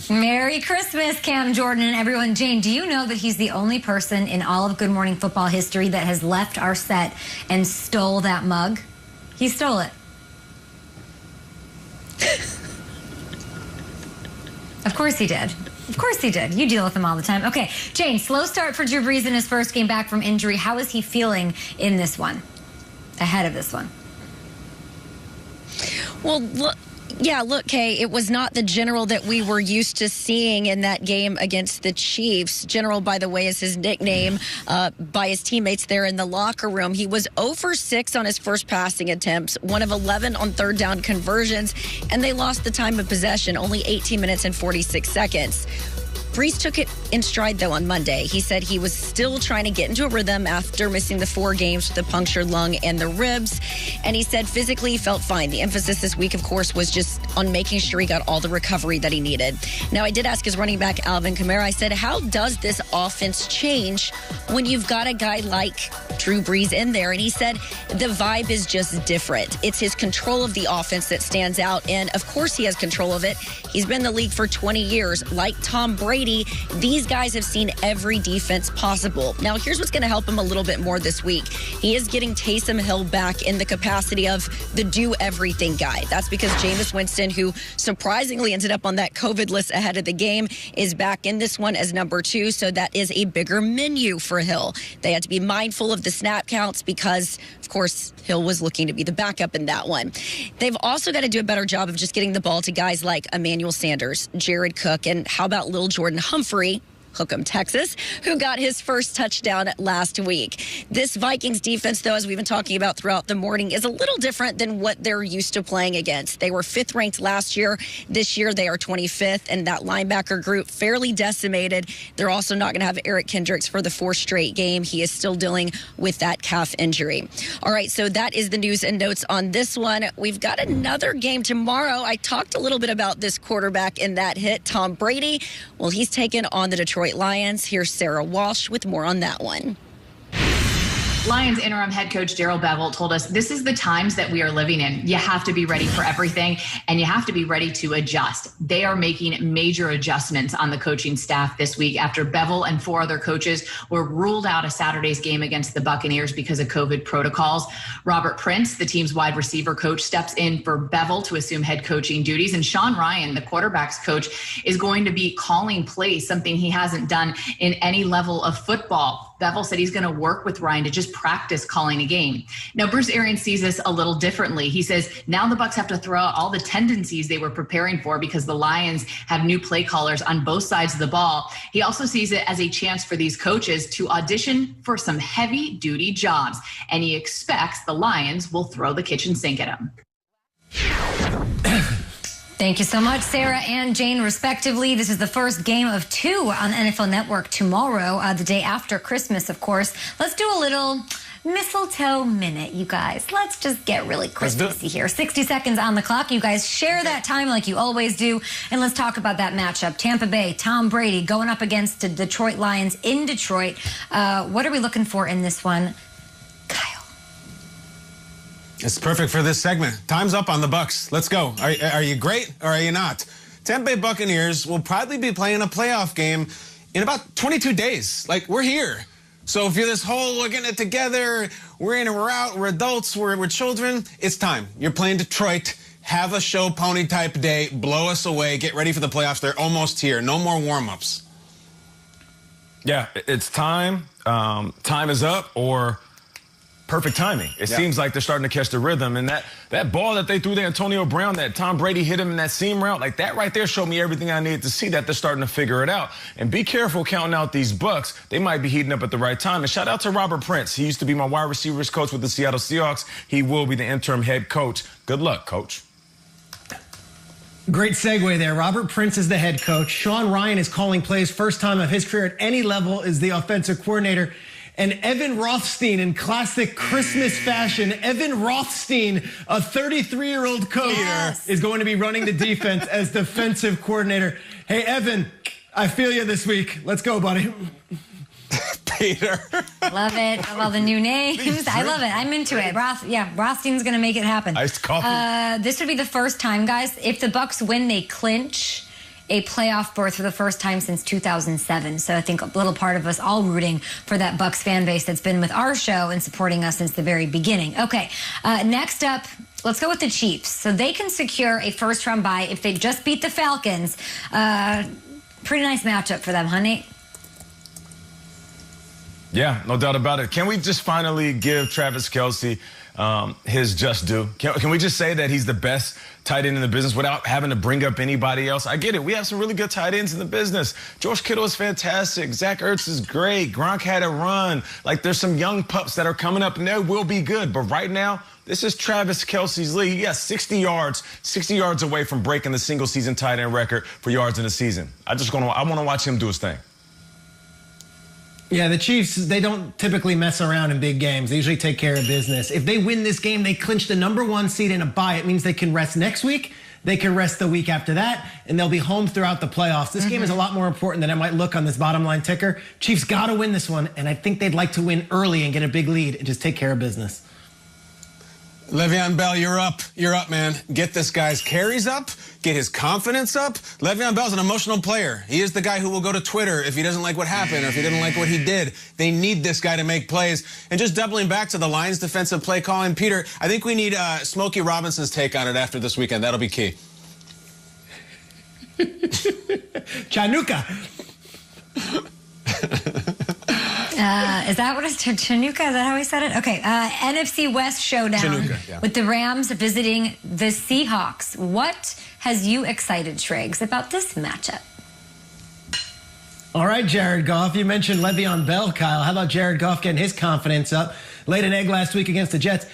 Merry Christmas, Cam Jordan and everyone. Jane, do you know that he's the only person in all of Good Morning Football history that has left our set and stole that mug? He stole it. Of course he did. Of course he did. You deal with him all the time. Okay, Jane, slow start for Drew Brees in his first game back from injury. How is he feeling in this one, ahead of this one? Well, look, Kay, it was not the General that we were used to seeing in that game against the Chiefs. General, by the way, is his nickname by his teammates there in the locker room. He was 0 for 6 on his first passing attempts, 1 of 11 on third down conversions, and they lost the time of possession, only 18 minutes and 46 seconds. Brees took it in stride, though, on Monday. He said he was still trying to get into a rhythm after missing the 4 games with the punctured lung and the ribs. And he said physically he felt fine. The emphasis this week, of course, was just on making sure he got all the recovery that he needed. Now, I did ask his running back, Alvin Kamara, I said, how does this offense change when you've got a guy like Drew Brees in there? And he said the vibe is just different. It's his control of the offense that stands out. And, of course, he has control of it. He's been in the league for 20 years. Like Tom Brady, these guys have seen every defense possible. Now, here's what's going to help him a little bit more this week. He is getting Taysom Hill back in the capacity of the do-everything guy. That's because Jameis Winston, who surprisingly ended up on that COVID list ahead of the game, is back in this one as number 2, so that is a bigger menu for Hill. They had to be mindful of the snap counts because, of course, Hill was looking to be the backup in that one. They've also got to do a better job of just getting the ball to guys like Emmanuel Sanders, Jared Cook, and how about Lil Jordan Humphrey, Hookham, Texas, who got his first touchdown last week. This Vikings defense, though, as we've been talking about throughout the morning, is a little different than what they're used to playing against. They were 5th ranked last year. This year, they are 25th, and that linebacker group fairly decimated. They're also not going to have Eric Kendricks for the 4th straight game. He is still dealing with that calf injury. All right, so that is the news and notes on this one. We've got another game tomorrow. I talked a little bit about this quarterback in that hit, Tom Brady. Well, he's taken on the Detroit Lions. Here's Sarah Walsh with more on that one. Lions interim head coach Darrell Bevell told us this is the times that we are living in. You have to be ready for everything, and you have to be ready to adjust. They are making major adjustments on the coaching staff this week after Bevell and 4 other coaches were ruled out of Saturday's game against the Buccaneers because of COVID protocols. Robert Prince, the team's wide receiver coach, steps in for Bevell to assume head coaching duties, and Sean Ryan, the quarterback's coach, is going to be calling plays, something he hasn't done in any level of football. Bevell said he's going to work with Ryan to just practice calling a game. Now, Bruce Arians sees this a little differently. He says now the Bucs have to throw out all the tendencies they were preparing for because the Lions have new play callers on both sides of the ball. He also sees it as a chance for these coaches to audition for some heavy-duty jobs, and he expects the Lions will throw the kitchen sink at him. Thank you so much, Sarah and Jane, respectively. This is the first game of 2 on NFL Network tomorrow, the day after Christmas, of course. Let's do a little mistletoe minute, you guys. Let's just get really Christmassy here. 60 seconds on the clock. You guys share that time like you always do. And let's talk about that matchup. Tampa Bay, Tom Brady going up against the Detroit Lions in Detroit. What are we looking for in this one? It's perfect for this segment. Time's up on the Bucs. Let's go. Are you great or are you not? Tampa Bay Buccaneers will probably be playing a playoff game in about 22 days. Like, we're here. So if you're this whole, we're getting it together, we're in and we're out, we're adults, we're children, it's time. You're playing Detroit. Have a show pony type day. Blow us away. Get ready for the playoffs. They're almost here. No more warm-ups. Yeah, it's time. Time is up, or perfect timing. It seems like they're starting to catch the rhythm. And that ball that they threw to Antonio Brown, that Tom Brady hit him in that seam route, like that right there showed me everything I needed to see that they're starting to figure it out. And be careful counting out these Bucs. They might be heating up at the right time. And shout out to Robert Prince. He used to be my wide receivers coach with the Seattle Seahawks. He will be the interim head coach. Good luck, coach. Great segue there. Robert Prince is the head coach. Sean Ryan is calling plays. First time of his career at any level is the offensive coordinator. And Evan Rothstein, in classic Christmas fashion, Evan Rothstein, a 33-year-old coach, is going to be running the defense as defensive coordinator. Hey, Evan, I feel you this week. Let's go, buddy. Peter. Love it. I love the new names. I love it. I'm into it. Rothstein's going to make it happen. Iced coffee. This would be the first time, guys. If the Bucs win, they clinch a playoff berth for the first time since 2007. So I think a little part of us all rooting for that Bucs fan base that's been with our show and supporting us since the very beginning. Okay, next up, let's go with the Chiefs. So they can secure a first-round bye if they just beat the Falcons. Pretty nice matchup for them, honey. Yeah, no doubt about it. Can we just finally give Travis Kelce his just due? Can we just say that he's the best tight end in the business without having to bring up anybody else? I get it. We have some really good tight ends in the business. George Kittle is fantastic. Zach Ertz is great. Gronk had a run. Like, there's some young pups that are coming up, and they will be good. But right now, this is Travis Kelce's league. He got 60 yards away from breaking the single-season tight end record for yards in a season. I want to watch him do his thing. Yeah, the Chiefs, they don't typically mess around in big games. They usually take care of business. If they win this game, they clinch the #1 seed in a bye. It means they can rest next week. They can rest the week after that, and they'll be home throughout the playoffs. This game is a lot more important than it might look on this bottom line ticker. Chiefs got to win this one, and I think they'd like to win early and get a big lead and just take care of business. Le'Veon Bell, you're up. You're up, man. Get this guy's carries up. Get his confidence up. Le'Veon Bell's an emotional player. He is the guy who will go to Twitter if he doesn't like what happened or if he didn't like what he did. They need this guy to make plays. And just doubling back to the Lions defensive play calling, Peter, I think we need Smokey Robinson's take on it after this weekend. That'll be key. Chinooka. Is that what it's Chinooka? Is that how he said it? Okay. NFC West showdown Chinooka, yeah. with the Rams visiting the Seahawks. What has you excited, Triggs, about this matchup? All right, Jared Goff. You mentioned Le'Veon Bell, Kyle. How about Jared Goff getting his confidence up? Laid an egg last week against the Jets.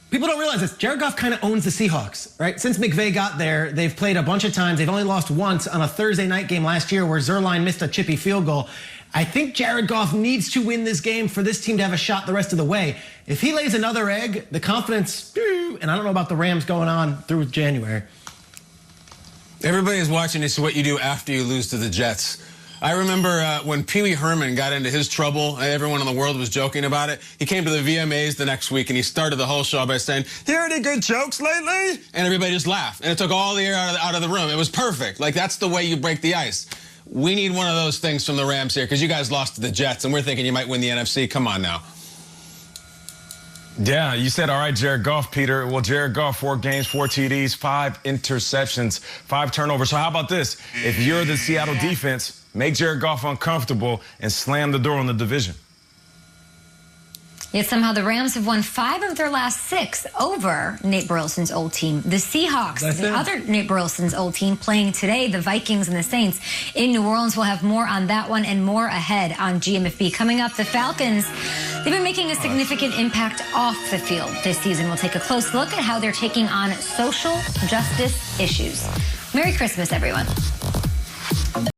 People don't realize this. Jared Goff kind of owns the Seahawks, right? Since McVay got there, they've played a bunch of times. They've only lost once on a Thursday night game last year where Zerline missed a chippy field goal. I think Jared Goff needs to win this game for this team to have a shot the rest of the way. If he lays another egg, the confidence, and I don't know about the Rams going on through January. Everybody's watching to see what you do after you lose to the Jets. I remember when Pee Wee Herman got into his trouble, everyone in the world was joking about it. He came to the VMAs the next week and he started the whole show by saying, "Hear any good jokes lately?" And everybody just laughed. And it took all the air out of the room. It was perfect. Like, that's the way you break the ice. We need one of those things from the Rams here because you guys lost to the Jets and we're thinking you might win the NFC. Come on now. Yeah, you said, all right, Jared Goff, Peter. Well, Jared Goff, 4 games, 4 TDs, 5 interceptions, 5 turnovers. So how about this? If you're the Seattle defense, make Jared Goff uncomfortable and slam the door on the division. Yet somehow the Rams have won 5 of their last 6 over Nate Burleson's old team. The Seahawks, the other Nate Burleson's old team, playing today, the Vikings and the Saints in New Orleans. We'll have more on that one and more ahead on GMFB. Coming up, the Falcons, they've been making a significant impact off the field this season. We'll take a close look at how they're taking on social justice issues. Merry Christmas, everyone.